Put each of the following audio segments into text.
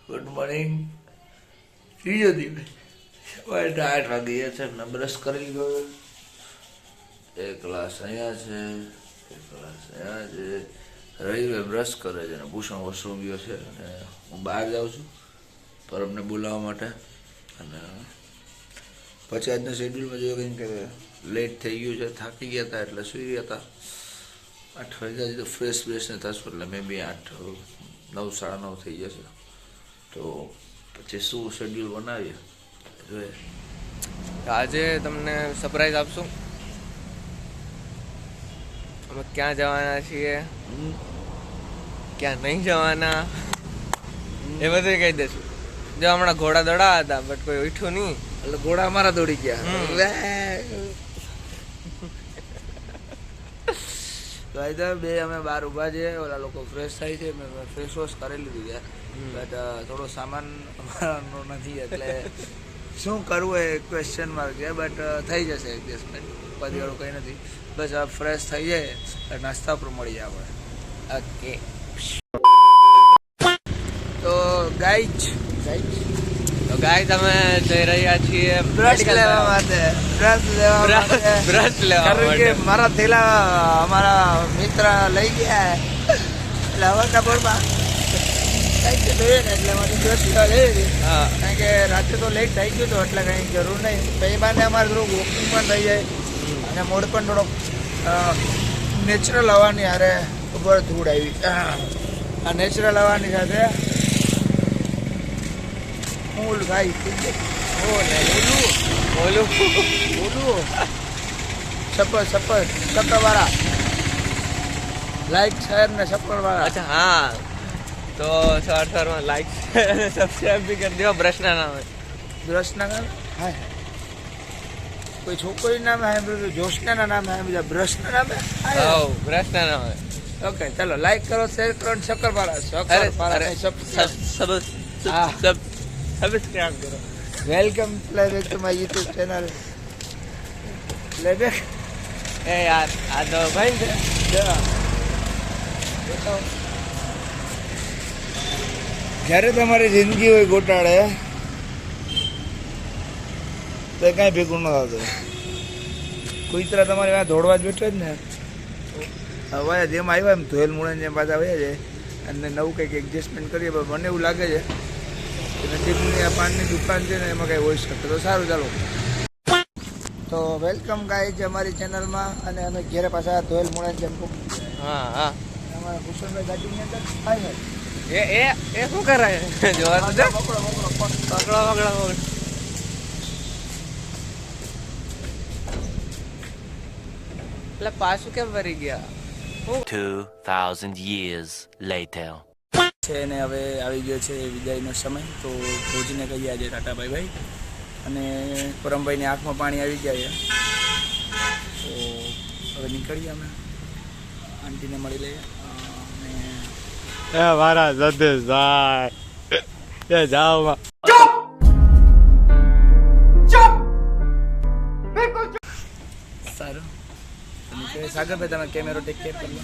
Good morning. ત્રીજો દિવસ સવારે 8 વાગે છે ને બ્રશ કરી ગયો. એક ગ્લાસ અહીંયા છે, એક ગ્લાસ અહીંયા છે. રવિભાઈ બ્રશ કરે છે ને ભૂષણ વોશરૂમ ગયો છે અને હું બહાર જાઉં છું પરમને બોલાવવા માટે. અને પછી આજના શેડ્યુલમાં જોયું કંઈ કે લેટ થઈ ગયું છે, થાકી ગયા હતા એટલે સૂઈ ગયા હતા. 8 વાગ્યા તો ફ્રેશ ને થશું એટલે મે બી 8, 9, 9:30 થઈ જશે. તો પછી શું શેડ્યુલ બનાવીએ જોઈએ. આજે તમને સરપ્રાઈઝ આપશું. અમે ક્યાં જવાના છીએ, ક્યાં નહીં જવાના એ બધું કહી દઈશું. જો હમણાં ઘોડા દોડા હતા બટ કોઈ ઉઠ્યું નહીં એટલે ઘોડા અમારા દોડી ગયા. બે અમે બહાર ઊભા છીએ, ઓલા લોકો ફ્રેશ થાય છે, મેં ફેસ વોશ કરી લીધું છે બટ થોડો સામાન અમારાનો નથી એટલે શું કરવું એ ક્વેશ્ચન માર્ક છે. બટ થઈ જશે એડજસ્ટમેન્ટ, પછી વાળું કંઈ નથી. બસ આ ફ્રેશ થઈ જાય એટલે નાસ્તા પર મળી જાય આપણે. ઓકે તો ગાઈઝ તો ગાઈઝ અમે જઈ રહ્યા છીએ બ્રશ લેવા માટે. બ્રશ લેવા કારણ કે મારા થેલા અમારા મિત્ર લઈ ગયા એટલે હવે કબરમાં કંઈક જોઈએ ને એટલે અમારી બ્રશ લેવા લઈ લીધી. કારણ કે રાત્રે તો લેટ થઈ ગયું હતું એટલે કંઈ જરૂર નહીં. તો એ બાને અમારે થોડું વોકિંગ પણ થઈ જાય અને મોડ પણ થોડોક નેચરલ હવાની હારે ઉપર ધૂળ આવી. આ નેચરલ હવાની સાથે ફૂલ ભાઈ ઓલું સફરવાળા લાઈક શેર ને સફરવાળા. અચ્છા હા, તો સવારમાં લાઈક સબસ્ક્રાઇબ બી કરી દો. બ્રશના નામે હા, કોઈ છોકરી નામે સાંભળ્યું, જોશના નામે સાંભળ્યું, બ્રશના નામે. બ્રશના નામે. ઓકે ચાલો લાઈક કરો, શેર કરો, સબસ્ક્રાઇબ કરો. Welcome playback to my YouTube channel. Playback એ યાર આ તો ભાઈ છે. જ્યારે તમારી જિંદગી હોય ગોટાળે તો કાંઈ ભેગું ન થતું. કુતરા તમારે ત્યાં દોડવા જ બેઠો જ ને. હવે જેમ આવ્યા એમ ધોયેલ મૂળે જેમ પાછા આવ્યા છે અને નવું કંઈક એડજસ્ટમેન્ટ કરીએ. પણ મને એવું લાગે છે કે નજીકની આ પાનની દુકાન છે ને એમાં કંઈ હોઈ શકે તો સારું. ચાલો તો વેલકમ ગાઈઝ અમારી ચેનલમાં. અને અમે ઘેરે પાછા ધોયેલ મૂળે જેમ હા અમારા ભૂષણભાઈ ગાડીની અંદર આવે એ શું કરે જોવા તો દે. પકડો એટલે પાછું કેમ ભરી ગયા? 2000 years later. છે ને હવે આવી ગયો છે વિદાયનો સમય. તો ભુજને કહીએ આજે ટાટા બાય બાય. અને પરમભાઈની આંખમાં પાણી આવી ગયા છે તો હવે નીકળીએ અમે. આંટીને મળી લઈએ. એ મારા સતીશભાઈ એ જાઓ સારું. સાગરભાઈ તમે કેમેરો ટેક કેર કરી લો.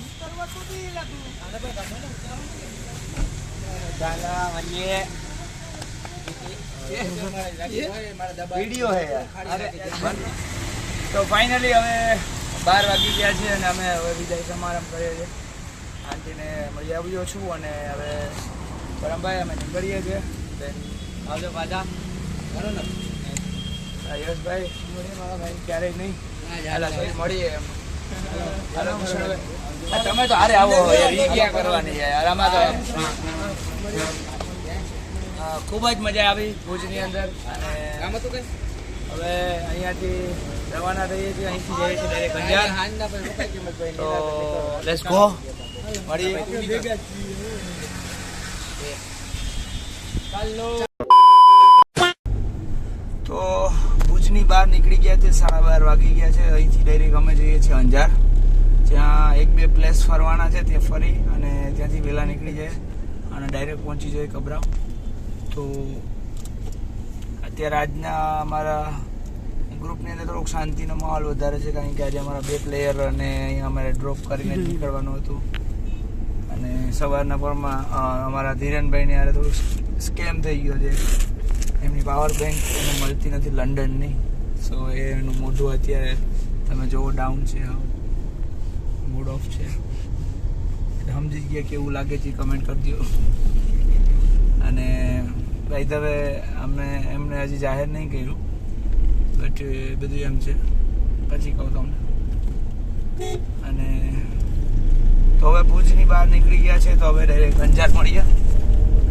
વિડીયો હે તો ફાઇનલી હવે 12 વાગી ગયા છે અને અમે હવે વિદાય સમારંભ કરીએ છીએ. આંટીને મળી આવ્યો છું અને હવે પરમભાઈ અમે નીકળીએ છીએ. આવજો પાછા. યશભાઈ મળીએ મારા ભાઈ ક્યારેય નહીં. મળીએ એમ. તમે તો હારે આવો ક્યાં કરવાની છે આમાં તો. ખૂબ જ મજા આવી ભુજની અંદર. અને હવે અહીંયાથી રવાના થઈએ છીએ. અહીંથી જઈએ છીએ ડાયરેક્ટ અંજાર. તો લેટ્સ ગો. મળીએ. તો ભુજની બહાર નીકળી ગયા છે. 12:30 વાગી ગયા છે. અહીંથી ડાયરેક્ટ અમે જઈએ છીએ અંજાર. ત્યાં 1-2 પ્લેસ ફરવાના છે, ત્યાં ફરી અને ત્યાંથી વહેલા નીકળી જાય અને ડાયરેક્ટ પહોંચી જાય કબરાવ. તો અત્યારે આજના અમારા ગ્રુપની અંદર થોડોક શાંતિનો માહોલ વધારે છે કારણ કે આજે અમારા 2 પ્લેયર અને અહીંયા અમારે ડ્રોપ કરીને નીકળવાનું હતું. અને સવારના પોરમાં અમારા ધીરેનભાઈને યારે થોડું સ્કેમ થઈ ગયો છે. એમની પાવર બેંક એને મળતી નથી લંડનની, સો એનું મોઢું અત્યારે તમે જોવો ડાઉન છે, મૂડ ઓફ છે. એટલે સમજી ગયા કે એવું લાગે છે કમેન્ટ કરી દો. અને ભાઈ હવે અમે એમને હજી જાહેર નહીં કર્યું, બટ બધું એમ છે, પછી કહું તમને. અને તો હવે ભુજની બહાર નીકળી ગયા છે, તો હવે ડાયરેક્ટ અંજાર મળીએ.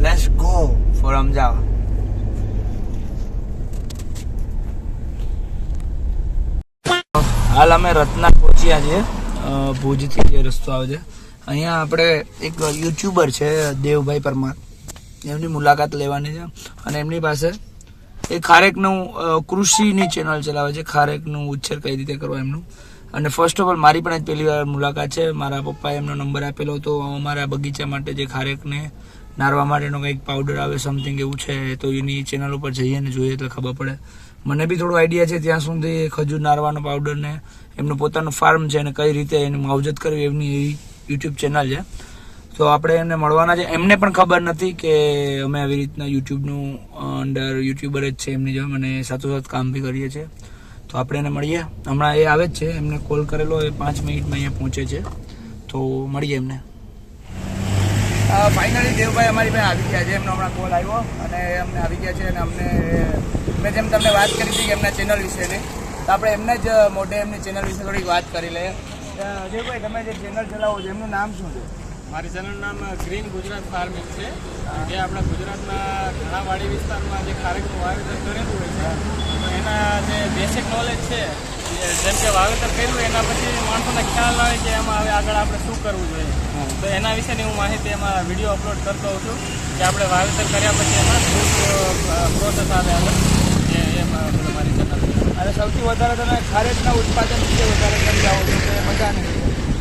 Let's go for Ahmedabad. હાલ અમે રત્ના પહોંચ્યા છીએ, ભુજથી જે રસ્તો આવે છે. અહીંયા આપણે એક યુટ્યુબર છે દેવભાઈ પરમાર, એમની મુલાકાત લેવાની છે. અને એમની પાસે એ ખારેકનું કૃષિની ચેનલ ચલાવે છે, ખારેકનું ઉછેર કઈ રીતે કરવો એમનું. અને ફર્સ્ટ ઓફ ઓલ મારી પણ પહેલી વાર મુલાકાત છે. મારા પપ્પાએ એમનો નંબર આપેલો હતો અમારા બગીચા માટે, જે ખારેકને નારવા માટેનો કંઈક પાવડર આવે સમથિંગ એવું છે, તો એની ચેનલ ઉપર જઈએ ને જોઈએ તો ખબર પડે. મને બી થોડો આઈડિયા છે ત્યાં સુધી ખજૂર નારવાનો પાવડર ને એમનું પોતાનું ફાર્મ છે અને કઈ રીતે એની માવજત કરવી એમની એવી યુટ્યુબ ચેનલ છે. તો આપણે એમને મળવાના છે. એમને પણ ખબર નથી કે અમે આવી રીતના યુટ્યુબનું અંડર યુટ્યુબર જ છે એમની જેમ, અને સાથોસાથ કામ બી કરીએ છીએ. તો આપણે એને મળીએ. હમણાં એ આવે જ છે, એમને કોલ કરેલો, એ 5 મિનિટમાં અહીંયા પહોંચે છે, તો મળીએ એમને. ફાઇનલી દેવભાઈ અમારી પાસે આવી ગયા છે. એમનો હમણાં કોલ આવ્યો અને અમને આવી ગયા છે. અને અમને મેં જેમ તમને વાત કરી હતી કે એમના ચેનલ વિશેની, તો આપણે એમને જ મોઢે એમની ચેનલ વિશે થોડીક વાત કરી લઈએ. દેવભાઈ, તમે જે ચેનલ ચલાવો છો એમનું નામ શું છે? મારી ચેનલનું નામ ગ્રીન ગુજરાત ફાર્મિંગ છે, જે આપણા ગુજરાતના ઘણા વાડી વિસ્તારમાં જે ખારેકનું વાવેતર કરેલું હોય છે, તો એના જે બેસિક નોલેજ છે, જેમ કે વાવેતર કર્યું એના પછી માણસોને ખ્યાલ આવે કે એમાં હવે આગળ આપણે શું કરવું જોઈએ, તો એના વિશેની હું માહિતી એમાં વિડીયો અપલોડ કરતો હોઉં છું કે આપણે વાવેતર કર્યા પછી એમાં શું પ્રોસેસ આવે આગળ, એમાં બધું મારી ચેનલ. અને સૌથી વધારે તમે ખારેકના ઉત્પાદન વિશે વધારે કરી જાઓ છો કે મજા નહીં?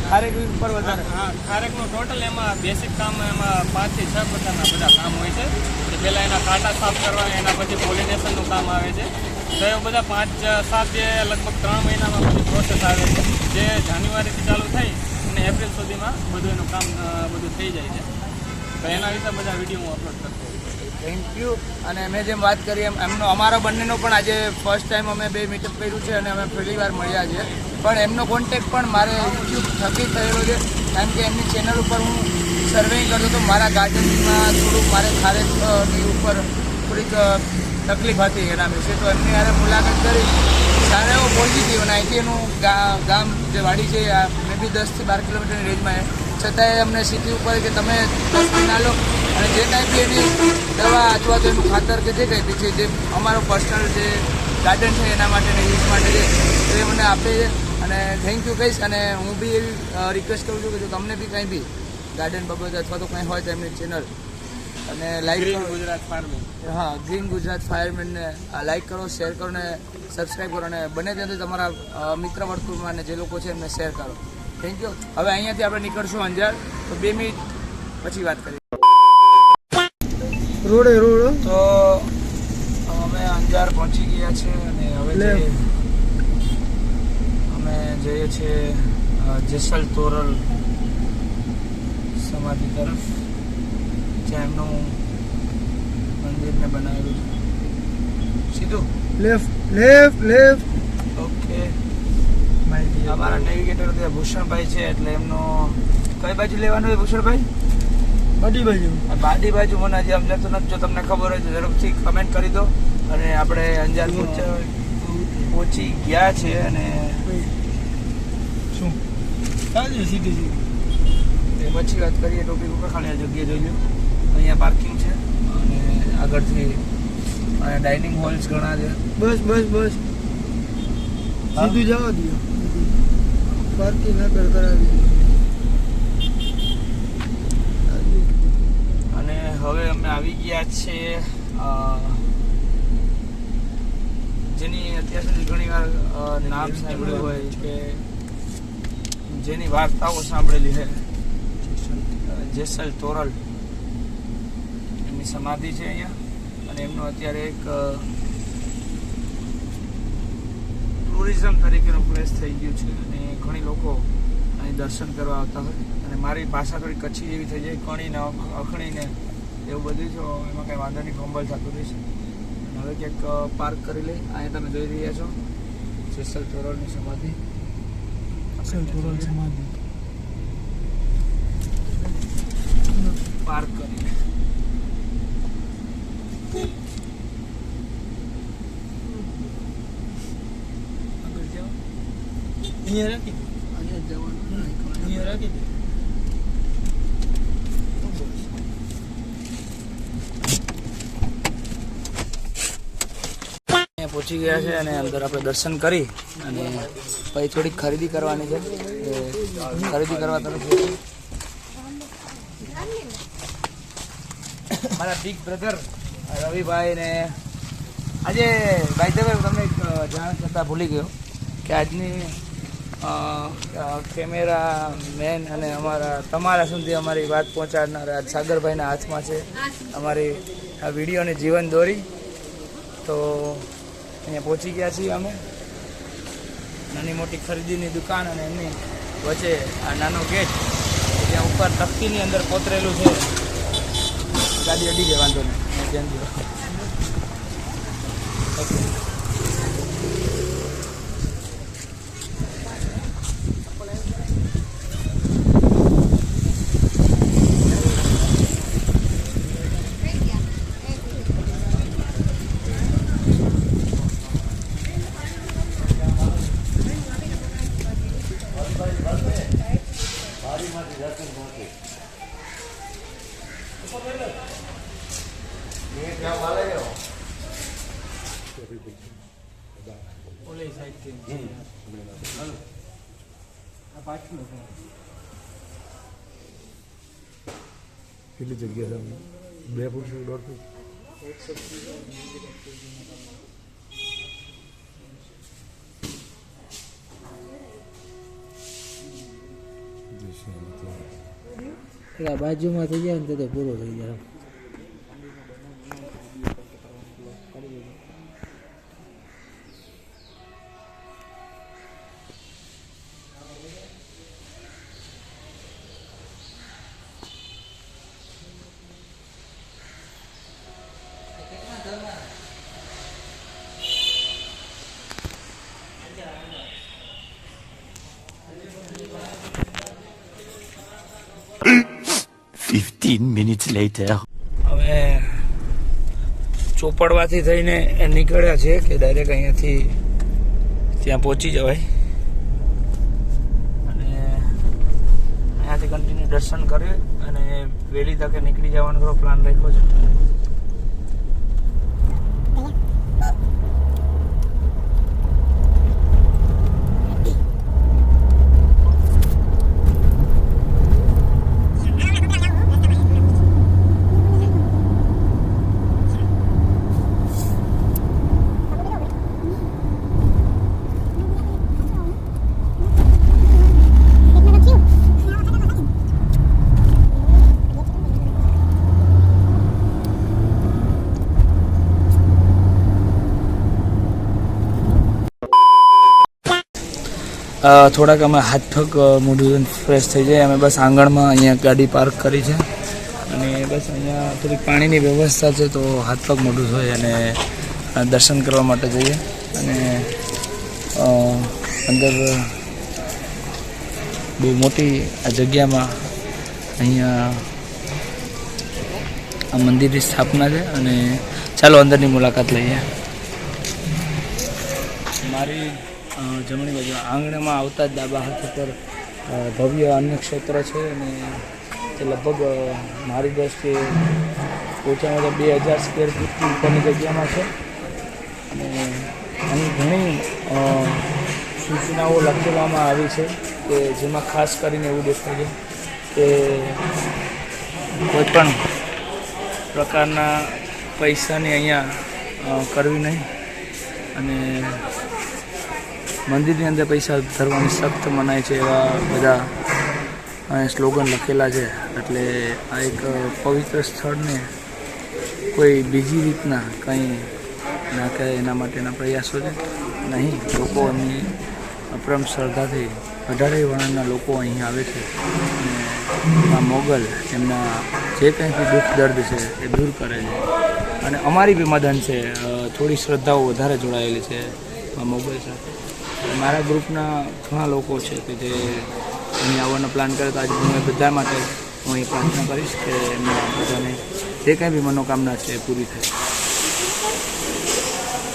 ખારેક ઉપર વધારે? હા, ખારેકનું ટોટલ એમાં બેસિક કામ એમાં 5 થી 6 પ્રકારના બધા કામ હોય છે. પહેલાં એના કાંટા સાફ કરવા, એના પછી પોલિનેશનનું કામ આવે છે. તો એ બધા 5-7 જે લગભગ 3 મહિનામાં બધી પ્રોસેસ આવે છે, જે જાન્યુઆરીથી ચાલુ થઈ અને એપ્રિલ સુધીમાં બધું એનું કામ બધું થઈ જાય છે. તો એના વિશે બધા વિડીયો હું અપલોડ કરતો હોઉં. Thank you. અને મેં જેમ વાત કરી એમ એમનો અમારા બંનેનો પણ આજે ફર્સ્ટ ટાઈમ અમે 2 મીટઅપ કર્યું છે અને અમે પહેલી વાર મળ્યા છીએ. પણ એમનો કોન્ટેક્ટ પણ મારે યુટ્યુબ થકી થયેલો છે, કારણ કે એમની ચેનલ ઉપર હું સર્વેઇંગ કરતો હતો. મારા ગાર્ડનમાં થોડુંક મારે ખારેકની ઉપર થોડીક તકલીફ હતી એના વિશે, તો એમની યારે મુલાકાત કરી, સારા એવો પોઝિટિવ. અને અહીંથી એનું ગામ જે વાડી છે મે બી 10 થી 12 કિલોમીટરની રેન્જમાં, છતાંય અમને સિટી ઉપર કે તમે 10 દિન લો અને જે કાંઈ બી એની દવા અથવા તો એનું ખાતર કે જે કંઈ બી છે, જે અમારો પર્સનલ જે ગાર્ડન છે એના માટેના યુઝ માટે છે, એ મને આપે છે. અને થેન્ક યુ કહીશ. અને હું બી એવી રિક્વેસ્ટ કરું છું કે જો તમને બી કંઈ બી ગાર્ડન બાબત અથવા તો કંઈ હોય તો એમની ચેનલ અને લાઈક કરો. ગુજરાત ફાર્મિંગ, હા, ગ્રીન ગુજરાત ફાયરમેનને લાઈક કરો, શેર કરો ને સબસ્ક્રાઈબ કરો, અને બને ત્યાંથી તમારા મિત્ર વર્તુળમાં અને જે લોકો છે એમને શેર કરો. Thank you. હવે અહીંયાથી આપણે નીકળશું અંજાર, તો 2 મિનિટ પછી વાત કરીએ. રોડ તો અમે અંજાર પહોંચી ગયા છે અને હવે અમે જઈએ છીએ જેસલ તોરલ સમાધિ તરફ, જ્યાં એમનું મંદિરને બનાવેલું છે. સીધું લેફ્ટ. ઓકે. અમારા નેવિગેટર ત્યાં ભૂષણભાઈ છે, એટલે એમનો કઈ બાજુ લેવાનું હોય ભૂષણભાઈ? બાડી બાજુ મને હજી સમજાતું નથી. જો તમને ખબર હોય તો ઝડપથી કમેન્ટ કરી દો. અને આપણે અંજાર પહોંચી ગયા છે. અને શું સીધી પછી વાત કરીએ ટોપિક ઉપર. ખાલી આ જગ્યાએ જોઈ લો, અહીંયા પાર્કિંગ છે અને આગળથી ડાઇનિંગ હોલ્સ ઘણા છે. બસ સીધું જવા દો, પાર્કિંગ આગળ કરાવી. અને હવે અમે આવી ગયા છે જેની અત્યાર સુધી ઘણી વાર નામ સાંભળ્યું હોય કે જેની વાર્તાઓ સાંભળેલી છે, જેસલ તોરલ. એમની સમાધિ છે અહીંયા, અને એમનું અત્યારે એક ટુરિઝમ તરીકેનો પ્લેસ થઈ ગયું છે. અને ઘણી લોકો અહીં દર્શન કરવા આવતા હોય. અને મારી ભાષા થોડી કચ્છી જેવી થઈ જાય, કણીને અખણીને એવું બધું છે, એમાં કંઈ વાંધો નહીં, ફંબલ થતું રહેશે. હવે ક્યાંક પાર્ક કરી લઈ. અહીંયા તમે જોઈ રહ્યા છો જેસલ તોરલની સમાધિ. પાર્ક કરીને અહીંયા રાખી અહીંયા જવાનું. અહીંયા રાખી દે. અહીંયા પહોંચી ગયા છે અને અંદર આપણે દર્શન કરી અને પછી થોડીક ખરીદી કરવાની છે. ખરીદી કરવા તરફ મારા બિગ બ્રધર રવિભાઈ ને આજે ભાઈ તમે તમને એક જાણ કરતાં ભૂલી ગયો કે આજની કેમેરા મેન અને તમારા સુધી અમારી વાત પહોંચાડનાર આજ સાગરભાઈના હાથમાં છે અમારી આ વિડીયોની જીવન દોરી. તો અહીંયા પહોંચી ગયા છીએ અમે. નાની મોટી ખરીદીની દુકાન અને એમની વચ્ચે આ નાનો ગેટ ત્યાં ઉપર તકતીની અંદર કોતરેલું છે. ગાડી અડી જાય, વાંધો નહીં, ધ્યાન દો. ઓલી સાઈડથી આ પાછળ કેટલી જગ્યા છે? 2 ફૂટ 1.5 ફૂટ? બાજુમાં થઈ જાય ને તો પૂરો થઈ જાય. minutes later. હવે ચોપડવાથી થઈને નીકળ્યા છે કે ડાયરેક્ટ અહીંયાથી ત્યાં પહોંચી જવાય અને અહીંયાથી કન્ટિન્યુ દર્શન કરી અને વહેલી તકે નીકળી જવાનો થોડો પ્લાન રાખ્યો છે. થોડાક અમે હાથ પગ મોઢું ફ્રેશ થઈ જાય અમે બસ આંગણમાં અહીંયા ગાડી પાર્ક કરી છે અને બસ અહીંયા થોડીક પાણીની વ્યવસ્થા છે તો હાથ પગ મોઢું ધોઈ અને દર્શન કરવા માટે જઈએ અને અંદર બહુ મોટી આ જગ્યામાં અહીંયા આ મંદિરની સ્થાપના છે અને ચાલો અંદરની મુલાકાત લઈએ. મારી જમણી બાજુ આંગણામાં આવતા જ ડાબા હાથ પર ભવ્ય અન્ય ક્ષેત્ર છે અને તે લગભગ મારી દ્રષ્ટિએ ઓછામાં ઓછા 2000 સ્ક્વેર ફૂટની ઉપરની જગ્યામાં છે અને અહીં ઘણી સૂચનાઓ લખેવામાં આવી છે કે જેમાં ખાસ કરીને એવું દેખાય છે કે કોઈપણ પ્રકારના પૈસાની અહીંયા કરવી નહીં અને મંદિરની અંદર પૈસા ધરવાની સખ્ત મનાય છે એવા બધા સ્લોગન લખેલા છે. એટલે આ એક પવિત્ર સ્થળને કોઈ બીજી રીતના કંઈ નાખે એના માટેના પ્રયાસો છે નહીં. લોકો એમની અપરમ શ્રદ્ધાથી 18 વર્ણના લોકો અહીં આવે છે અને આ મોગલ એમના જે કંઈ બી દુઃખ દર્દ છે એ દૂર કરે છે. અને અમારી બી મદન છે, થોડી શ્રદ્ધાઓ વધારે જોડાયેલી છે આ મોગલ સાથે. મારા ગ્રુપના ઘણા લોકો છે કે જે અહીં આવવાનો પ્લાન કરે, તો આજે હું બધા માટે હું અહીં પ્રાર્થના કરીશ કે એમના બધાને જે કંઈ બી મનોકામના છે એ પૂરી થાય.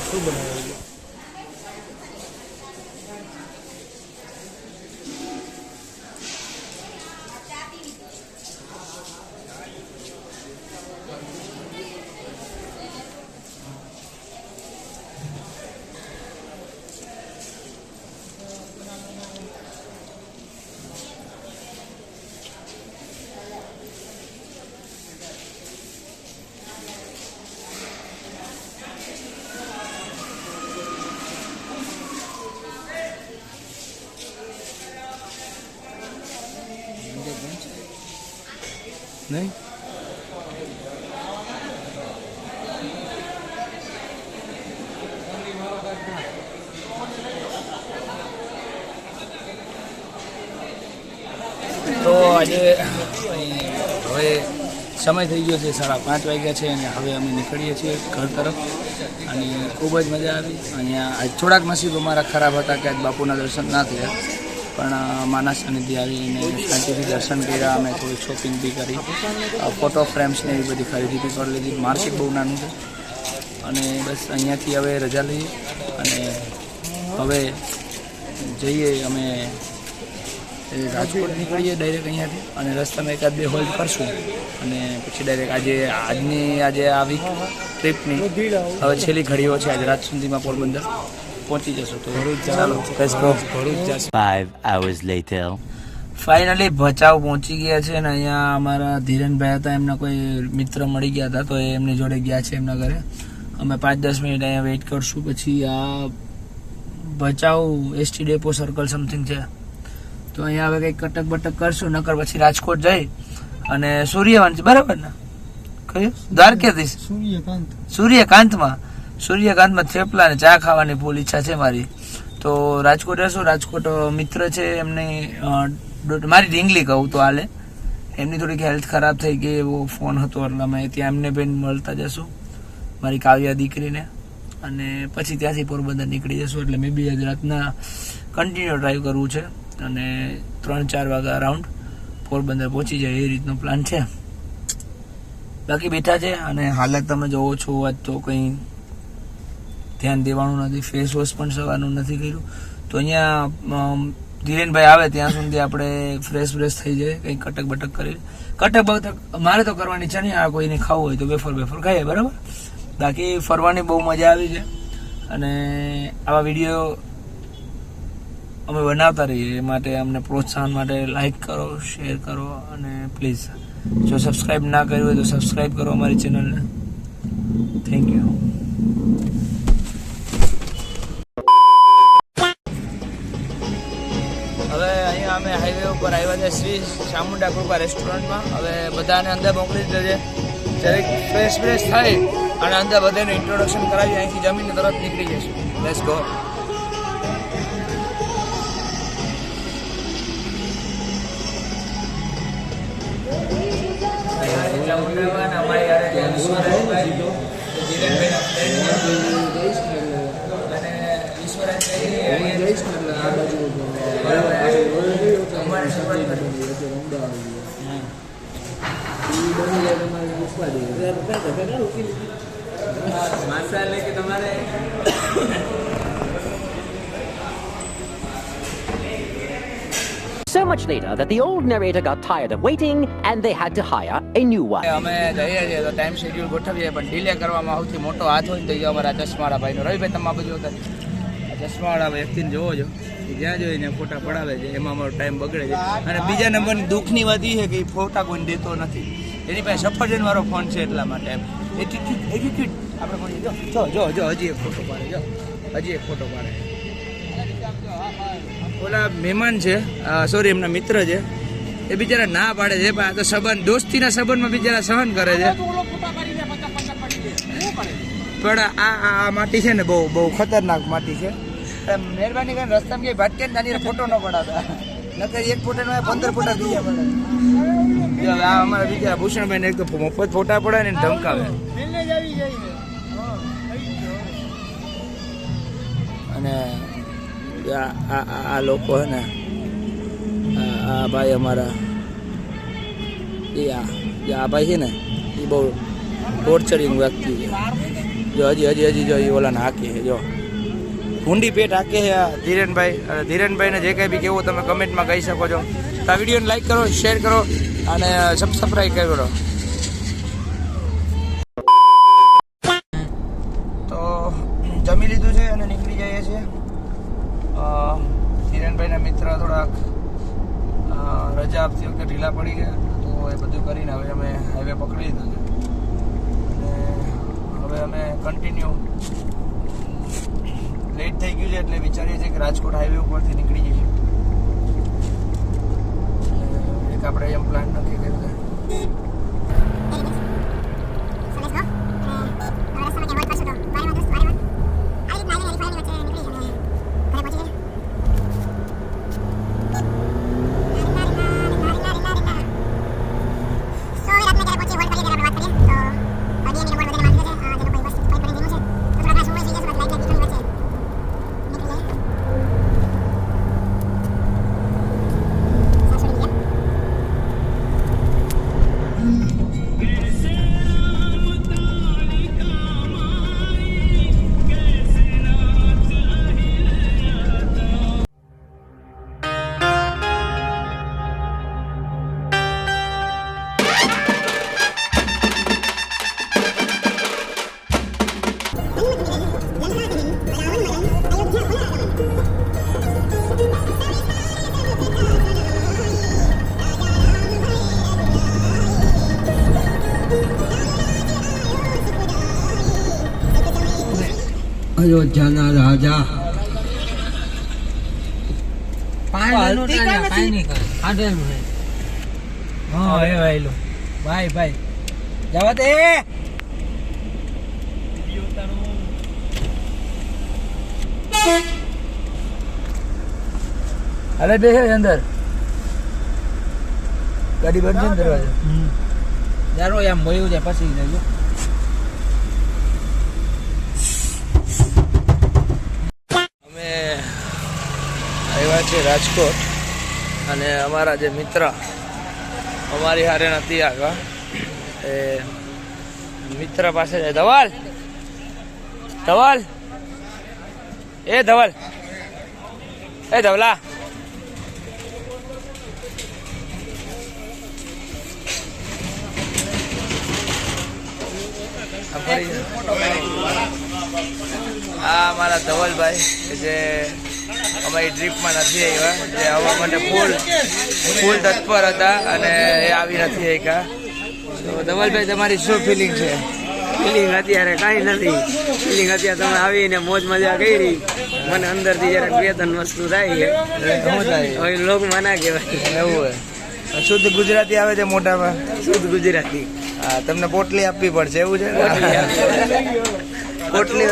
શું બનાવેલું? નહીં તો આજે હવે સમય થઈ ગયો છે, 5:30 વાગ્યા છે અને હવે અમે નીકળીએ છીએ ઘર તરફ. અને ખૂબ જ મજા આવી. અહીંયા આજ થોડાક નસીબ અમારા ખરાબ હતા કે આજ બાપુના દર્શન ના થયા, પણ માના સાનિધ્ય આવીને શાંતિથી દર્શન કર્યા. અમે થોડી શોપિંગ બી કરી, ફોટો ફ્રેમ્સને એવી બધી ખરીદી બી કરી લીધી. માર્કેટ બહુ નાનું છે અને બસ અહીંયાથી હવે રજા લઈએ અને હવે જઈએ અમે રાજકોટ નીકળીએ ડાયરેક્ટ અહીંયાથી. અને રસ્તામાં 1-2 હોલ્ડ કરશું અને પછી ડાયરેક્ટ આજે આ વીક ટ્રીપની હવે છેલ્લી ઘડીઓ છે. આજે રાત સુધીમાં પોરબંદર પહોંચી જશો. તો ચાલો ભરૂચ જશે. 5 hours later. ફાઇનલી ભચાઉ પહોંચી ગયા છે અને અહીંયા અમારા ધીરેનભાઈ હતા, એમના કોઈ મિત્ર મળી ગયા હતા, તો એમની જોડે ગયા છે એમના ઘરે. અમે 5-10 મિનિટ અહીંયા વેઇટ કરશું. પછી આ Bhachau ST depot circle something છે, તો અહીંયા હવે કંઈક કટક બટક કરશું, નકર પછી રાજકોટ જઈ અને સૂર્યવંશ, બરાબર ને કયું દ્વારકાધીશ સૂર્યકાંતમાં થેપલા અને ચા ખાવાની ફૂલ ઈચ્છા છે મારી. તો રાજકોટ રહેશું. રાજકોટ મિત્ર છે એમની, મારી ઢીંગલી કહું તો હાલે, એમની થોડીક હેલ્થ ખરાબ થઈ ગઈ, એવો ફોન હતો એટલે અમે ત્યાં એમને બેન મળતા જશું, મારી કાવ્યા દીકરીને. અને પછી ત્યાંથી પોરબંદર નીકળી જશું. એટલે મેં બી આજ રાતના કન્ટિન્યુ ડ્રાઈવ કરવું છે અને 3-4 વાગ્યા અરાઉન્ડ પોરબંદર પહોંચી જાય એ રીતનો પ્લાન છે. બાકી બેઠા છે અને હાલત તમે જોવો છો, આજ તો કંઈ ધ્યાન દેવાનું નથી. ફેસ વોશ પણ સવારનું નથી કર્યું. તો અહીંયા ધીરેનભાઈ આવે ત્યાં સુધી આપણે ફ્રેશ થઈ જાય, કંઈક કટક બટક કરી. કટક બટક મારે તો કરવાની ઈચ્છા નહીં, આ કોઈને ખાવું હોય તો વેફર ખાઈએ, બરાબર. બાકી ફરવાની બહુ મજા આવી છે અને આવા વિડીયો અમે બનાવતા રહીએ એ માટે અમને પ્રોત્સાહન માટે લાઈક કરો, શેર કરો અને પ્લીઝ જો સબસ્ક્રાઈબ ના કર્યું હોય તો સબસ્ક્રાઈબ કરો અમારી ચેનલને. Thank you. હવે અહીંયા અમે હાઈવે ઉપર આવ્યા છે શ્રી ચામુંડા કૃપા રેસ્ટોરન્ટમાં. હવે બધાને અંદર મોકલી દેજે, જરીક ફ્રેશ થાય અને અંદર બધાને ઇન્ટ્રોડક્શન કરાવી અહીંથી જમીને તરત નીકળી જઈશું. Let's go. So much later that the old narrator got tired of waiting and they had to hire a new one. અમે જઈએ છીએ તો ટાઈમ શેડ્યુલ ગોઠવીએ, પણ ડિલે કરવામાં સૌથી મોટો હાથ હોય તો અમારા ચશ્માવાળા ભાઈનો. રવિભાઈ તમે આ બાજુ હતા, ચશ્માવાળા વ્યક્તિને જોવો છો, જ્યાં જોઈને ફોટા પડાવે છે એમાં અમારો ટાઈમ બગડે છે. અને બીજા નંબરની દુઃખની વાત એ છે કે એ ફોટા કોઈને દેતો નથી, એની પાસે સફરજન વાળો ફોન છે એટલા માટે. એટીટ્યુડ આપણે બોલીએ, જો હજી એક ફોટો પાડે, હજી એક ફોટો પાડે. ઓલા મહેમાન છે, સોરી એમના મિત્ર છે, એ બિચારા ના પાડે છે, પણ આ તો સંબંધ, દોસ્તીના સંબંધમાં બિચારા સહન કરે છે. પણ આ માટી છે ને બહુ ખતરનાક માટી છે. મહેરબાની કરીને રસ્તામાં કઈ ભટકે નાની ફોટો ન પડાતા, નકર એક ફોટો નો 15 ફોટા થઈ જાય પડે. જો હવે આ અમારા બીજા ભૂષણભાઈ ને એક તો મફત ફોટા પડાય ને ધમકાવે. અને આ લોકો હે ને આ ભાઈ અમારા આ ભાઈ છે ને એ બહુ ટોર્ચરિંગ વ્યક્તિ છે. જો હજી જો એ ઓલાને હાકે છે, જો ઊંડી પેટ હાકે છે આ ધીરેનભાઈ. અને ધીરેનભાઈને જે કંઈ બી કેવું તમે કમેન્ટમાં કહી શકો છો. તો આ વિડીયોને લાઈક કરો, શેર કરો અને સબસ્ક્રાઈબ કરો. તો જમી લીધું છે અને નીકળી જઈએ છીએ. ધીરેનભાઈના મિત્ર થોડાક રજા આપતી વખતે ઢીલા પડી ગયા, તો એ બધું કરીને હવે અમે હાઈવે પકડી લીધું છે. અને હવે અમે કન્ટિન્યુ લેટ થઈ ગયું છે એટલે વિચારીએ છીએ કે રાજકોટ હાઈવે ઉપરથી નીકળી જઈએ. એક આપણે એમ પ્લાન નક્કી કર્યો છે. અયોધ્યાના રાજા ભાઈ જવા દે. અરે બે અંદર ગાડી બંધ છે ને દરવાજો જારો એમ મોયું જાય પછી જજો. અમે આવ્યા છે રાજકોટ અને અમારા જે મિત્ર અમારી હારે નથી આવ્યા એ મિત્ર પાસે જાય. ધવલ એ ધવલ એ ધવલા આ અમારા ધવલભાઈ કે જે અમારી ટ્રીપમાં નથી આવ્યા, જે આવવા માટે ફૂલ તત્પર હતા અને એ આવી નથી શક્યા. તો ધવલભાઈ તમારી શું ફિલિંગ છે? ફિલિંગ અત્યારે કાંઈ નથી. ફિલિંગ અત્યારે તમે આવીને મોજ મજા કરી. મને અંદરથી જરાક બે ત્રણ વસ્તુ થાય છે. શું થાય? હવે લોકમાં ના કહેવાય. એવું હોય. શુદ્ધ ગુજરાતી આવે છે મોઢામાં? શુદ્ધ ગુજરાતી. હા, તમને પોટલી આપવી પડશે એવું છે? પોટલી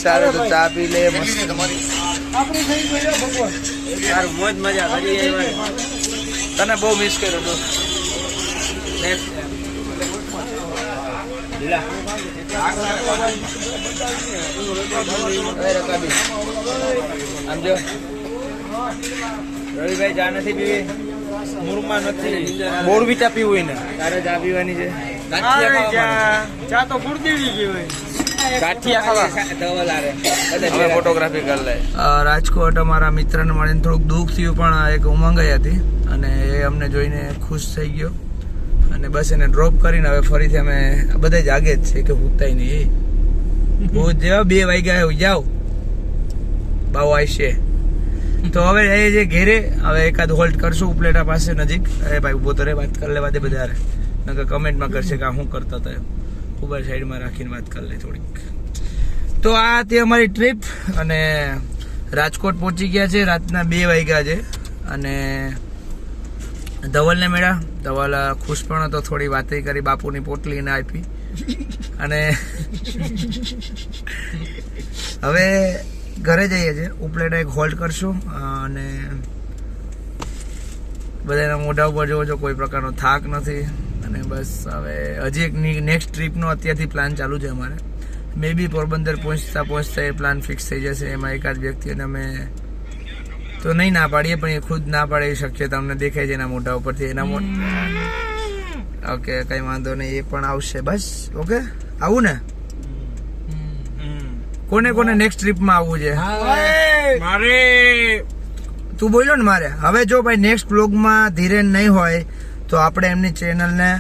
સારું, તો ચા પી લે મસ્ત. સારું, મોજ મજા કરીએ. તને બહુ મિસ કર્યો તો. સમજો રવિભાઈ ચા નથી પીવી, મૂળમાં નથી. બોરવી ચા પીવું હોય ને તારે ચા પીવાની છે. ચા તો ગુડદેવી કહેવાય. ફોટોગ્રાફી કરી લે. રાજકોટ અમારા મિત્રને મળીને થોડુંક દુઃખ થયું, પણ એક ઉમંગાઈ હતી અને એ અમને જોઈને ખુશ થઈ ગયો અને બસ એને ડ્રોપ કરીને હવે ફરીથી અમે બધા જાગે જ છે કે ભૂતાય નહીં. બહુ જેવા 2 વાગ્યા જાઓ બાવો આવશે. તો હવે એ જે ઘેરે હવે એકાદ હોલ્ટ કરશું ઉપલેટા પાસે નજીક. એ ભાઈ ઉભો તો રે, વાત કરી લેવા દે બધા. નકર કમેન્ટમાં કરશે કે હું કરતા હતા. ઉપર સાઈડમાં રાખીને વાત કરી લે થોડીક. તો આ હતી અમારી ટ્રીપ અને રાજકોટ પહોંચી ગયા છે. રાતના 2 વાગ્યા છે અને ધવલને મળ્યા. ધવલ ખુશ પણ હતો, થોડી વાતે કરી, બાપુની પોટલીને આપી અને હવે ઘરે જઈએ છીએ. ઉપલેટા એક હોલ્ડ કરશું અને બધાના મોઢા ઉપર જોવો છો કોઈ પ્રકારનો થાક નથી અને બસ હવે હજી એક નેક્સ્ટ ટ્રીપનો અત્યારથી પ્લાન ચાલુ છે અમારે. મે બી પોરબંદર પહોંચતા એ પ્લાન ફિક્સ થઈ જશે. એમાં એકાદ વ્યક્તિને અમે તો નહીં ના પાડીએ, પણ એ ખુદ ના પાડે એ શક્યતા અમને દેખાય છે એના મોઢા ઉપરથી. ઓકે, કઈ વાંધો નહીં, એ પણ આવશે. બસ ઓકે, આવું ને? કોને કોને નેક્સ્ટ ટ્રીપમાં આવવું છે? મારે તું બોલ્યો ને મારે. હવે જો ભાઈ નેક્સ્ટ બ્લોગમાં ધીરેન નહીં હોય તો આપણે એમની ચેનલને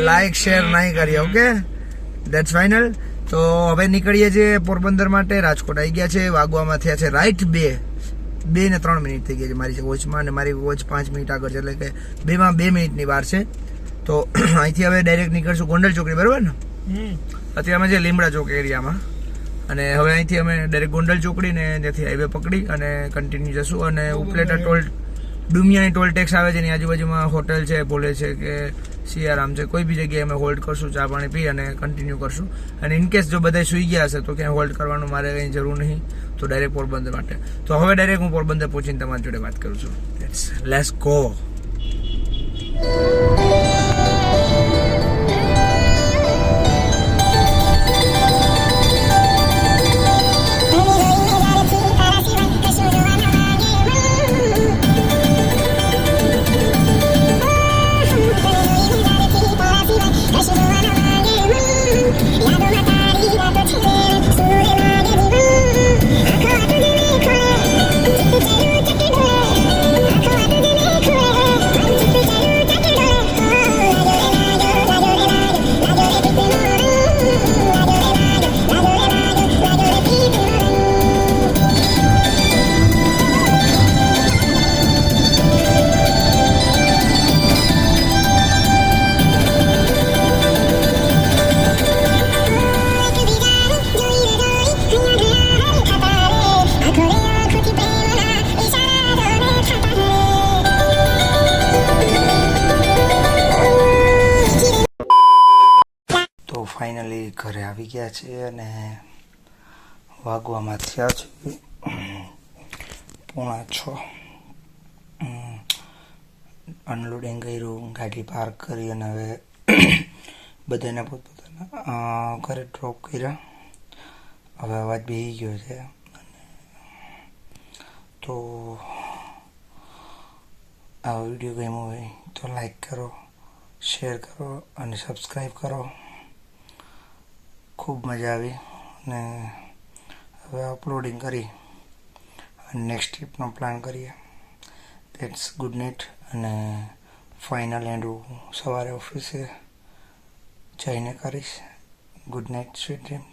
લાઈક શેર નહીં કરીએ. Okay, that's final. તો હવે નીકળીએ છીએ પોરબંદર માટે. રાજકોટ આવી ગયા છે, વાગવામાં થયા છે રાઈટ 2 ને 3 મિનિટ થઈ ગઈ છે મારી વોચમાં, અને મારી વોચ 5 મિનિટ આગળ છે, એટલે કે 2 મિનિટની વાર છે. તો અહીંથી હવે ડાયરેક્ટ નીકળશું ગોંડલ ચોકડી, બરાબર ને? અત્યારે અમે છે લીમડા ચોક એરિયામાં, અને હવે અહીંથી અમે ડાયરેક્ટ ગોંડલ ચોકડી ને ત્યાંથી હાઈવે પકડી અને કન્ટિન્યુ જશું. અને ઉપલેટા ડુમિયાની ટોલ ટેક્સ આવે છે, એની આજુબાજુમાં હોટેલ છે, બોલે છે કે સિયારામ છે, કોઈ બી જગ્યાએ અમે હોલ્ડ કરશું, ચા પાણી પી અને કન્ટિન્યુ કરશું. અને ઇનકેસ જો બધા સુઈ ગયા હશે તો ક્યાંય હોલ્ડ કરવાનું મારે કંઈ જરૂર નહીં, તો ડાયરેક્ટ પોરબંદર માટે. તો હવે ડાયરેક્ટ હું પોરબંદર પહોંચીને તમારી જોડે વાત કરું છું. Let's go. ફાઇનલી ઘરે આવી ગયા છે અને વાગવામાં થયા છે 5:45. અનલોડિંગ કર્યું, ગાડી પાર્ક કરી અને હવે બધાને પોતપોતાના ઘરે ડ્રોપ કર્યા. હવે અવાજ બેસી ગયો છે. તો આ વિડીયો ગમ્યો હોય તો લાઈક કરો, શેર કરો અને સબસ્ક્રાઈબ કરો. ખૂબ મજા આવી અને હવે અપલોડિંગ કરી અને નેક્સ્ટ ટ્રીપનો પ્લાન કરીએ. That's good night. અને ફાઇનલ એન્ડ હું સવારે ઓફિસે જઈને કરીશ. Good night, sweet dream.